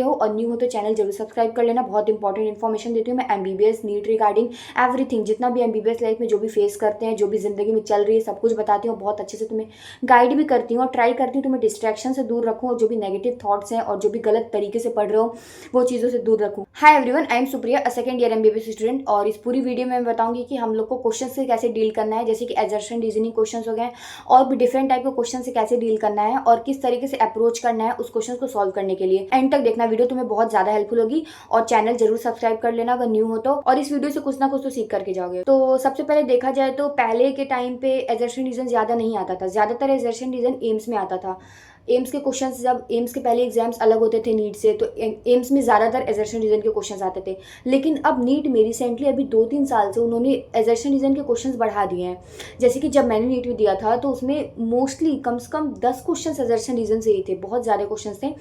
हो और न्यू हो तो चैनल जरूर सब्सक्राइब कर लेना। बहुत इंपॉर्टेंट इन्फॉर्मेशन देती हूँ मैं एमबीबीएस नीट रिगार्डिंग एवरीथिंग, जितना भी एमबीबीएस लाइफ में जो भी फेस करते हैं, जो भी जिंदगी में चल रही है, सब कुछ बताती हूँ। बहुत अच्छे से तुम्हें गाइड भी करती हूँ और ट्राई करती हूँ तुम्हें डिस्ट्रैक्शन से दूर रखूँ और जो भी नेगेटिव थॉट्स हैं और जो भी गलत तरीके से पढ़ रहे हो वो चीज़ों से दूर रखूँ। Hi everyone, I am Supriya, a second year MBBS student. और इस पूरी वीडियो में मैं बताऊंगी कि हम लोग को क्वेश्चन से कैसे डील करना है, जैसे कि एजर्शन रीजनिंग क्वेश्चन हो गए और भी डिफरेंट टाइप के क्वेश्चन से कैसे डील करना है और किस तरीके से अप्रोच करना है उस क्वेश्चन को सॉल्व करने के लिए। एंड तक देखना वीडियो, तुम्हें बहुत ज्यादा हेल्पफुल होगी। और चैनल जरूर सब्सक्राइब कर लेना अगर न्यू हो तो, और इस वीडियो से कुछ ना कुछ तो सीख करके जाओगे। तो सबसे पहले देखा जाए तो पहले के टाइम पे एजर्शन रीजन ज्यादा नहीं आता था, ज्यादातर एजर्शन रीजन एम्स में आता था। एम्स के क्वेश्चंस, जब एम्स के पहले एग्जाम्स अलग होते थे नीट से, तो एम्स में ज़्यादातर एजर्शन रीजन के क्वेश्चंस आते थे। लेकिन अब नीट में रिसेंटली अभी 2-3 साल से उन्होंने एजर्शन रीजन के क्वेश्चंस बढ़ा दिए हैं। जैसे कि जब मैंने नीट में दिया था तो उसमें मोस्टली कम से कम 10 क्वेश्चन एजर्शन रीजन से ही थे, बहुत ज़्यादा क्वेश्चन थे।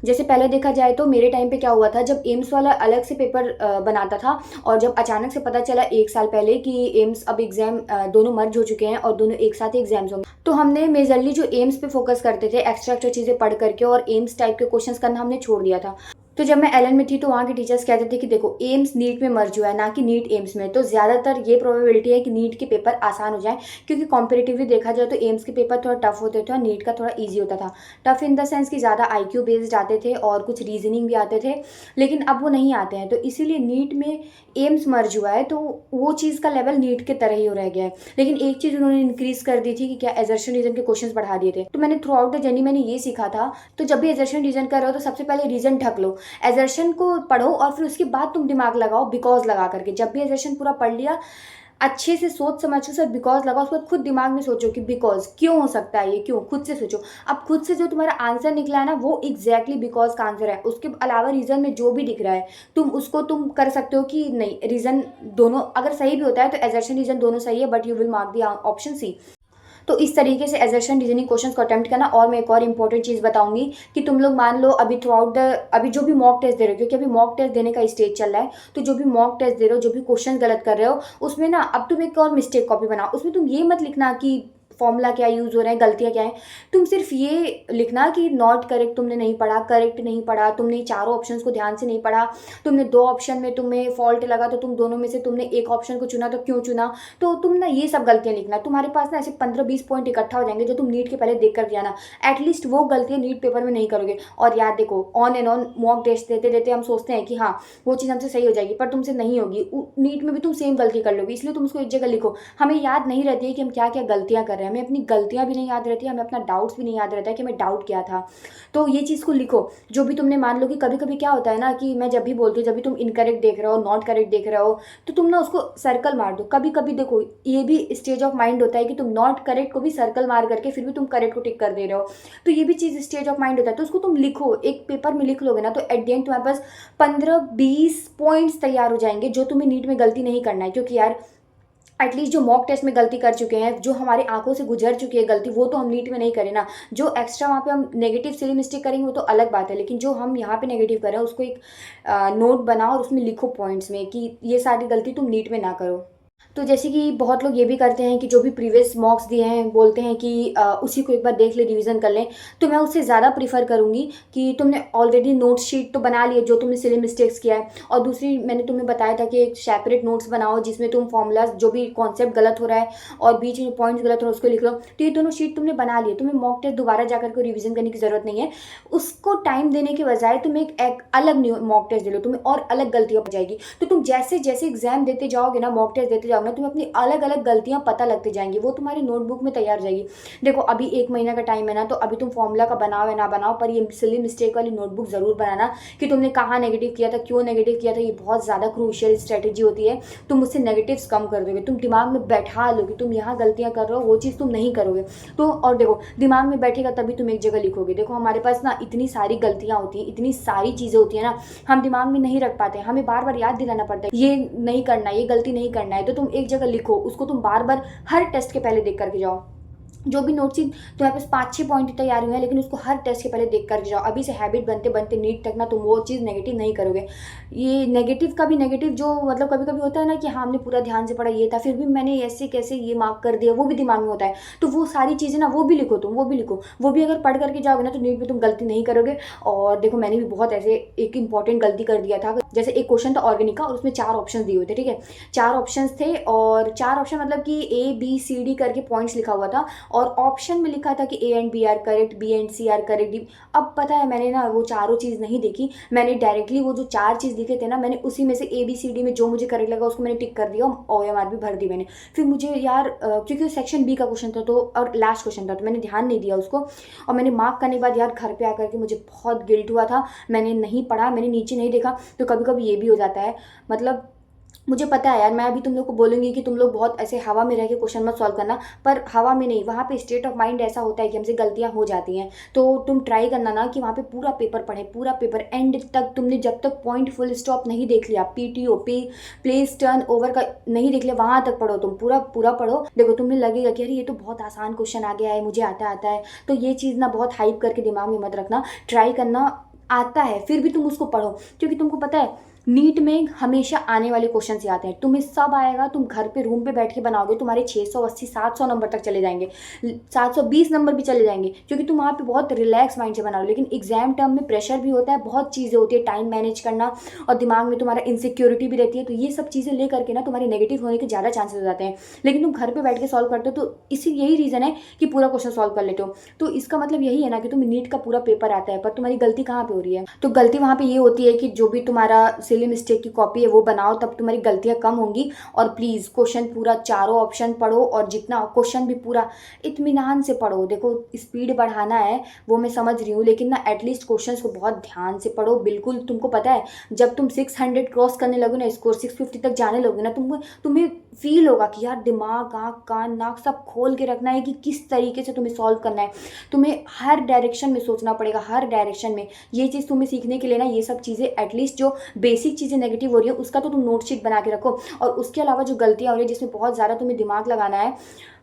जैसे पहले देखा जाए तो मेरे टाइम पे क्या हुआ था, जब एम्स वाला अलग से पेपर बनाता था और जब अचानक से पता चला 1 साल पहले कि एम्स अब एग्जाम दोनों मर्ज हो चुके हैं और दोनों एक साथ ही एग्जाम्स होंगे, तो हमने मेजरली जो एम्स पे फोकस करते थे एक्स्ट्रा चीज़ें पढ़ करके और एम्स टाइप के क्वेश्चंस करना हमने छोड़ दिया था। तो जब मैं एलएन में थी तो वहाँ के टीचर्स कहते थे कि देखो एम्स नीट में मर्ज हुआ है, ना कि नीट एम्स में, तो ज़्यादातर ये प्रोबेबिलिटी है कि नीट के पेपर आसान हो जाए, क्योंकि कॉम्पिटिटिवली देखा जाए तो एम्स के पेपर थोड़ा टफ होते थे और नीट का थोड़ा ईजी होता था। टफ इन द सेंस कि ज़्यादा आईक्यू बेस्ड आते थे और कुछ रीजनिंग भी आते थे, लेकिन अब वो नहीं आते हैं। तो इसीलिए नीट में एम्स मर्ज हुआ है तो वो चीज़ का लेवल नीट के तरह ही हो रह गया है। लेकिन एक चीज़ उन्होंने इंक्रीज कर दी थी कि क्या एजर्शन रीजन के क्वेश्चन बढ़ा दिए थे। तो मैंने थ्रू आउट द जर्नी मैंने ये सीखा था, तो जब भी एजर्शन रीजन कर रहे हो तो सबसे पहले रीजन ढक लो, एजर्शन को पढ़ो और फिर उसके बाद तुम दिमाग लगाओ बिकॉज लगा करके। जब भी एजर्शन पूरा पढ़ लिया अच्छे से सोच समझ के सर बिकॉज लगाओ, उसके बाद खुद दिमाग में सोचो कि बिकॉज क्यों हो सकता है ये, क्यों, खुद से सोचो। अब खुद से जो तुम्हारा आंसर निकला है ना वो एग्जैक्टली बिकॉज का आंसर है। उसके अलावा रीजन में जो भी दिख रहा है तुम उसको तुम कर सकते हो कि नहीं, रीजन दोनों अगर सही भी होता है तो एजर्शन रीजन दोनों सही है, but you will mark the option C. तो इस तरीके से एजर्शन रीजनिंग क्वेश्चंस को अटेम्प्ट करना। और मैं एक और इंपॉर्टेंट चीज़ बताऊंगी कि तुम लोग मान लो अभी थ्रू आउट द अभी जो भी मॉक टेस्ट दे रहे हो, क्योंकि अभी मॉक टेस्ट देने का स्टेज चल रहा है, तो जो भी मॉक टेस्ट दे रहे हो, जो भी क्वेश्चन गलत कर रहे हो, उसमें ना अब तुम एक और मिस्टेक कॉपी बनाओ। उसमें तुम ये मत लिखना कि फॉर्मूला क्या यूज़ हो रहा है, गलतियाँ क्या है। तुम सिर्फ ये लिखना कि नॉट करेक्ट तुमने नहीं पढ़ा, करेक्ट नहीं पढ़ा, तुमने चारों ऑप्शंस को ध्यान से नहीं पढ़ा, तुमने 2 ऑप्शन में तुम्हें फॉल्ट लगा तो तुम दोनों में से तुमने एक ऑप्शन को चुना तो क्यों चुना। तो तुम ना ये सब गलतियाँ लिखना। तुम्हारे पास ना ऐसे 15-20 पॉइंट इकट्ठा हो जाएंगे जो तुम नीट के पहले देख कर जाना। एटलीस्ट वो गलतियाँ नीट पेपर में नहीं करोगे। और याद देखो, on and on mock test देते देते हम सोचते हैं कि हाँ वो चीज़ हमसे सही हो जाएगी, पर तुमसे नहीं होगी। नीट में भी तुम सेम गलती कर लोगे, इसलिए तुम उसको एक जगह लिखो। हमें याद नहीं रहती है कि हम क्या क्या गलतियाँ कर रहे हैं, हमें अपनी गलतियाँ भी नहीं याद रहती है, हमें अपना डाउट्स भी नहीं याद रहता है कि हमें डाउट क्या था। तो ये चीज़ को लिखो। जो भी तुमने मान लो कि कभी कभी क्या होता है ना कि मैं जब भी बोलती हूँ, जब भी तुम इनकरेक्ट देख रहे हो, नॉट करेक्ट देख रहे हो, तो तुम ना उसको सर्कल मार दो। कभी कभी देखो ये भी स्टेज ऑफ माइंड होता है कि तुम नॉट करेक्ट को भी सर्कल मार करके फिर भी तुम करेक्ट को टिक कर दे रहे हो। तो ये भी चीज़ स्टेज ऑफ माइंड होता है। तो उसको तुम लिखो, एक पेपर में लिख लोगे ना, तो एट द एंड तुम्हारे पास 15-20 पॉइंट्स तैयार हो जाएंगे जो तुम्हें नीट में गलती नहीं करना है। क्योंकि यार एटलीस्ट जो मॉक टेस्ट में गलती कर चुके हैं, जो हमारी आंखों से गुजर चुकी है गलती, वो तो हम नीट में नहीं करें ना। जो एक्स्ट्रा वहाँ पे हम नेगेटिव सिली मिस्टेक करेंगे वो तो अलग बात है, लेकिन जो हम यहाँ पे नेगेटिव कर रहे हैं उसको एक नोट बनाओ और उसमें लिखो पॉइंट्स में कि ये सारी गलती तुम नीट में ना करो। तो जैसे कि बहुत लोग ये भी करते हैं कि जो भी प्रीवियस मॉक्स दिए हैं बोलते हैं कि उसी को एक बार देख ले, रिवीजन कर लें। तो मैं उससे ज़्यादा प्रीफर करूँगी कि तुमने ऑलरेडी नोट शीट तो बना लिए जो तुमने सिली मिस्टेक्स किया है, और दूसरी मैंने तुम्हें बताया था कि एक सेपरेट नोट्स बनाओ जिसमें तुम फॉर्मूलाज जो भी कॉन्सेप्ट गलत हो रहा है और बीच में पॉइंट्स गलत हो रहा है उसको लिख लो। तो ये दोनों शीट तुमने बना लिए, तुम्हें मॉक टेस्ट दोबारा जाकर के रिवीजन करने की ज़रूरत नहीं है। उसको टाइम देने के बजाय तुम एक अलग मॉक टेस्ट दे लो, तुम्हें और अलग गलतियाँ हो जाएगी। तो तुम जैसे जैसे एग्जाम देते जाओगे ना, मॉक टेस्ट देते जाओगे ना, तुम्हें अपनी अलग अलग गलतियां पता लगती जाएंगी, वो तुम्हारी नोटबुक में तैयार हो जाएगी। देखो अभी 1 महीना का टाइम है ना, तो अभी तुम फॉर्मूला का बनाओ या ना बनाओ, पर ये सिली मिस्टेक वाली नोटबुक जरूर बनाना कि तुमने कहाँ नेगेटिव किया था, क्यों नेगेटिव किया था। ये बहुत ज़्यादा क्रूशियल स्ट्रेटेजी होती है। तुम उससे नेगेटिव्स कम कर दोगे, तुम दिमाग में बैठा लोगे तुम यहाँ गलतियाँ कर रहे हो, वो चीज़ तुम नहीं करोगे। तो और देखो दिमाग में बैठेगा तभी तुम एक जगह लिखोगे। देखो हमारे पास ना इतनी सारी गलतियाँ होती हैं, इतनी सारी चीज़ें होती हैं ना, हम दिमाग में नहीं रख पाते, हमें बार बार याद दिलाना पड़ता है ये नहीं करना, ये गलती नहीं करना है। तो तुम एक जगह लिखो, उसको तुम बार बार हर टेस्ट के पहले देख करके जाओ। जो भी नोट्स तुम्हारे पास 5-6 पॉइंट ही तैयार हुए हैं, लेकिन उसको हर टेस्ट के पहले देख कर जाओ। अभी से हैबिट बनते बनते नीट तक ना तुम वो चीज़ नेगेटिव नहीं करोगे। ये नेगेटिव का भी नेगेटिव जो मतलब कभी कभी होता है ना कि हाँ हमने पूरा ध्यान से पढ़ा ये था, फिर भी मैंने ऐसे कैसे ये मार्क कर दिया, वो भी दिमाग में होता है। तो वो सारी चीज़ें ना वो भी लिखो, तुम वो भी लिखो, वो भी अगर पढ़ करके जाओगे ना तो नीट में तुम गलती नहीं करोगे। और देखो मैंने भी बहुत ऐसे एक इंपॉर्टेंट गलती कर दिया था। जैसे एक क्वेश्चन था ऑर्गेनिक का और उसमें 4 ऑप्शन दिए हुए थे, ठीक है। 4 ऑप्शन थे और 4 ऑप्शन मतलब कि A B C D करके पॉइंट्स लिखा हुआ था, और ऑप्शन में लिखा था कि A and B are correct, B and C are correct, D. अब पता है मैंने ना वो चारों चीज़ नहीं देखी, मैंने डायरेक्टली वो जो 4 चीज़ लिखे थे ना, मैंने उसी में से ABCD में जो मुझे करेक्ट लगा उसको मैंने टिक कर दिया, OMR भी भर दी मैंने। फिर मुझे यार क्योंकि सेक्शन बी का क्वेश्चन था तो और लास्ट क्वेश्चन था तो मैंने ध्यान नहीं दिया उसको, और मैंने मार्क करने के बाद यार घर पे आकर के मुझे बहुत गिल्ट हुआ था। मैंने नहीं पढ़ा, मैंने नीचे नहीं देखा। तो कभी कभी ये भी हो जाता है। मतलब मुझे पता है यार, मैं अभी तुम लोग को बोलूंगी कि तुम लोग बहुत ऐसे हवा में रह के क्वेश्चन मत सॉल्व करना, पर हवा में नहीं, वहाँ पे स्टेट ऑफ माइंड ऐसा होता है कि हमसे गलतियाँ हो जाती हैं। तो तुम ट्राई करना ना कि वहाँ पे पूरा पेपर पढ़े, पूरा पेपर एंड तक। तुमने जब तक पॉइंट फुल स्टॉप नहीं देख लिया, PTO पे प्लेस टर्न ओवर का नहीं देख लिया, वहाँ तक पढ़ो, तुम पूरा पूरा पढ़ो। देखो तुम्हें लगेगा कि अरे ये तो बहुत आसान क्वेश्चन आ गया है, मुझे आता आता है। तो ये चीज़ ना बहुत हाइप करके दिमाग में मत रखना, ट्राई करना। आता है फिर भी तुम उसको पढ़ो, क्योंकि तुमको पता है नीट में हमेशा आने वाले क्वेश्चन से आते हैं। तुम्हें सब आएगा, तुम घर पे रूम पे बैठ के बनाओगे, तुम्हारे 680 700 नंबर तक चले जाएंगे, 720 नंबर भी चले जाएंगे, क्योंकि तुम वहाँ पे बहुत रिलैक्स माइंड से बनाओ। लेकिन एग्जाम टर्म में प्रेशर भी होता है, बहुत चीज़ें होती है, टाइम मैनेज करना, और दिमाग में तुम्हारा इनसिक्योरिटी भी रहती है। तो ये सब चीज़ें ले करके ना तुम्हारे नेगेटिव होने के ज़्यादा चांसेस हो जाते हैं। लेकिन तुम घर पर बैठ के सॉल्व करते हो तो इसी यही रीज़न है कि पूरा क्वेश्चन सॉल्व कर लेते हो। तो इसका मतलब यही है ना कि तुम्हें नीट का पूरा पेपर आता है, पर तुम्हारी गलती कहाँ पे हो रही है? तो गलती वहाँ पे ये होती है कि जो भी तुम्हारा सिली मिस्टेक की कॉपी है वो बनाओ, तब तुम्हारी गलतियाँ कम होंगी। और प्लीज़ क्वेश्चन पूरा चारों ऑप्शन पढ़ो, और जितना क्वेश्चन भी पूरा इत्मीनान से पढ़ो। देखो स्पीड बढ़ाना है वो मैं समझ रही हूँ, लेकिन ना एटलीस्ट क्वेश्चंस को बहुत ध्यान से पढ़ो। बिल्कुल तुमको पता है जब तुम 600 क्रॉस करने लगो ना, स्कोर 650 तक जाने लगोगे ना, तुम्हें फील होगा कि यार दिमाग आँख कान नाक सब खोल के रखना है कि किस तरीके से तुम्हें सॉल्व करना है। तुम्हें हर डायरेक्शन में सोचना पड़ेगा, हर डायरेक्शन में। ये चीज़ तुम्हें सीखने के लिए ना ये सब चीज़ें एटलीस्ट जो बेसिक चीज़ें नेगेटिव हो रही है उसका तो तुम नोटशीट बना के रखो। और उसके अलावा जो गलतियाँ हो रही है जिसमें बहुत ज़्यादा तुम्हें दिमाग लगाना है,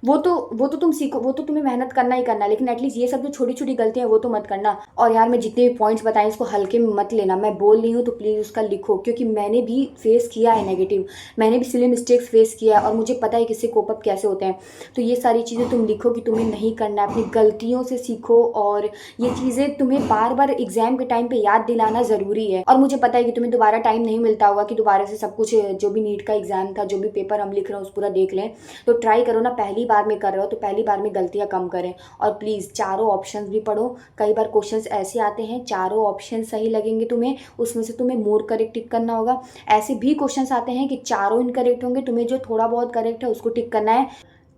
वो तो तुम सीखो, वो तो तुम्हें मेहनत करना ही करना है। लेकिन एटलीस्ट ये सब जो छोटी छोटी गलतियाँ हैं वो तो मत करना। और यार मैं जितने भी पॉइंट्स बताए इसको हल्के में मत लेना, मैं बोल रही हूँ तो प्लीज़ उसका लिखो, क्योंकि मैंने भी फेस किया है नेगेटिव, मैंने भी सिली मिस्टेक्स फेस किया है, और मुझे पता है किससे कोप अप कैसे होते हैं। तो ये सारी चीज़ें तुम लिखो कि तुम्हें नहीं करना है, अपनी गलतियों से सीखो। और ये चीज़ें तुम्हें बार बार एग्जाम के टाइम पे याद दिलाना ज़रूरी है। और मुझे पता है कि तुम्हें दोबारा टाइम नहीं मिलता होगा कि दोबारा से सब कुछ जो भी नीट का एग्जाम था, जो भी पेपर हम लिख रहे हैं उस पूरा देख लें। तो ट्राई करो ना, पहली बार में कर रहे हो तो पहली बार में गलतियां कम करें। और प्लीज़ चारों ऑप्शंस भी पढ़ो। कई बार क्वेश्चंस ऐसे आते हैं चारों ऑप्शन सही लगेंगे तुम्हें, उसमें से तुम्हें मोर करेक्ट टिक करना होगा। ऐसे भी क्वेश्चंस आते हैं कि चारों इनकरेक्ट होंगे, तुम्हें जो थोड़ा बहुत करेक्ट है उसको टिक करना है।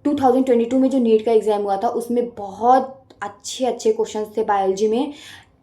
2022 में जो नीट का एग्जाम हुआ था उसमें बहुत अच्छे अच्छे क्वेश्चंस थे बायोलॉजी में।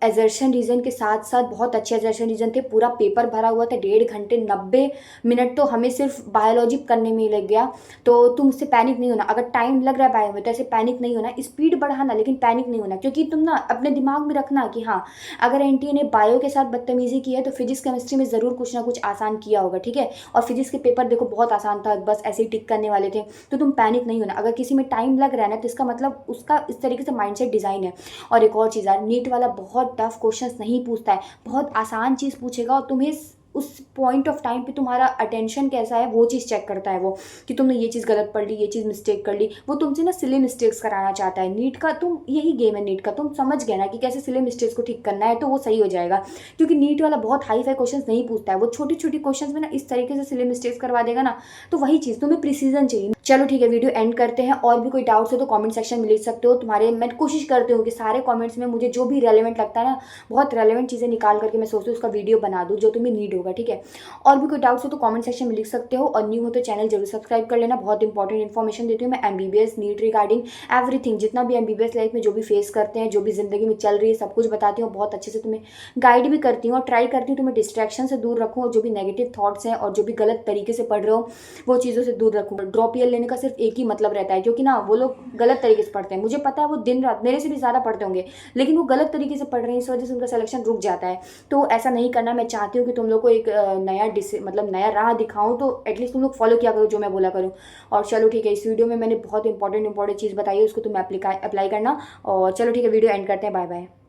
एजर्शन रीजन के साथ साथ बहुत अच्छे एजर्शन रीजन थे, पूरा पेपर भरा हुआ था। 1.5 घंटे 90 मिनट तो हमें सिर्फ बायोलॉजी करने में ही लग गया। तो तुम उससे पैनिक नहीं होना, अगर टाइम लग रहा है बायो में तो ऐसे पैनिक नहीं होना, स्पीड बढ़ाना लेकिन पैनिक नहीं होना। क्योंकि तुम ना अपने दिमाग में रखना कि हाँ अगर एनटीए ने बायो के साथ बदतमीजी की है तो फिजिक्स केमिस्ट्री में ज़रूर कुछ ना कुछ आसान किया होगा, ठीक है। और फिजिक्स के पेपर देखो बहुत आसान था, बस ऐसे ही टिक करने वाले थे। तो तुम पैनिक नहीं होना, अगर किसी में टाइम लग रहा है ना तो इसका मतलब उसका इस तरीके से माइंडसेट डिज़ाइन है। और एक और चीज़ है, नीट वाला बहुत टफ क्वेश्चंस नहीं पूछता है, बहुत आसान चीज़ पूछेगा, और तुम्हें उस पॉइंट ऑफ टाइम पे तुम्हारा अटेंशन कैसा है वो चीज़ चेक करता है वो, कि तुमने ये चीज़ गलत पढ़ ली, ये चीज़ मिस्टेक कर ली। वो तुमसे ना सिली मिस्टेक्स कराना चाहता है। नीट का तुम यही गेम है, नीट का तुम समझ गए ना कि कैसे सिली मिस्टेक्स को ठीक करना है, तो वो सही हो जाएगा। क्योंकि नीट वाला बहुत हाई फाई क्वेश्चन नहीं पूछता है, वो छोटी छोटी क्वेश्चन में ना इस तरीके से सिली मिस्टेक्स करवा देगा ना। तो वही चीज़ तुम्हें प्रिसीजन चाहिए। चलो ठीक है, वीडियो एंड करते हैं। और भी कोई डाउट्स हो तो कमेंट सेक्शन में लिख सकते हो। तुम्हारे मैं कोशिश करती हूँ कि सारे कमेंट्स में मुझे जो भी रेलेवेंट लगता है ना, बहुत रेलेवेंट चीज़ें निकाल करके मैं सोचती हूँ उसका वीडियो बना दूँ जो तुम्हें नीड होगा, ठीक है। और भी कोई डाउट्स हो तो कमेंट सेक्शन में लिख सकते हो। और न्यू हो तो चैनल जरूर सब्सक्राइब कर लेना, बहुत इंपॉर्टेंट इन्फॉर्मेशन देती हूँ मैं एमबीबीएस नीट रिगार्डिंग एवरीथिंग, जितना भी एमबीबीएस लाइफ में जो भी फेस करते हैं, जो भी जिंदगी में चल रही है, सब कुछ बताती हूँ। बहुत अच्छे से तुम्हें गाइड भी करती हूँ और ट्राई करती हूँ तुम्हें डिस्ट्रैक्शन से दूर रखूँ, और जो भी नेगेटिव थॉट्स हैं और जो भी गलत तरीके से पढ़ रहे हो वो चीज़ों से दूर रखूँ। ड्रॉप ईयर लेने लेने का सिर्फ एक ही मतलब रहता है, क्योंकि ना वो लोग गलत तरीके से पढ़ते हैं। मुझे पता है वो दिन रात मेरे से भी ज़्यादा पढ़ते होंगे, लेकिन वो गलत तरीके से पढ़ रहे हैं, इस वजह से उनका सिलेक्शन रुक जाता है। तो ऐसा नहीं करना। मैं चाहती हूँ कि तुम लोग को एक नया मतलब नया राह दिखाऊँ, तो एटलीस्ट तुम लोग फॉलो किया करो जो मैं बोला करूँ। और चलो ठीक है, इस वीडियो में मैंने बहुत इंपॉर्टेंट चीज़ बताई है, उसको तुम अप्लाई करना। और चलो ठीक है, वीडियो एंड करते हैं। Bye bye.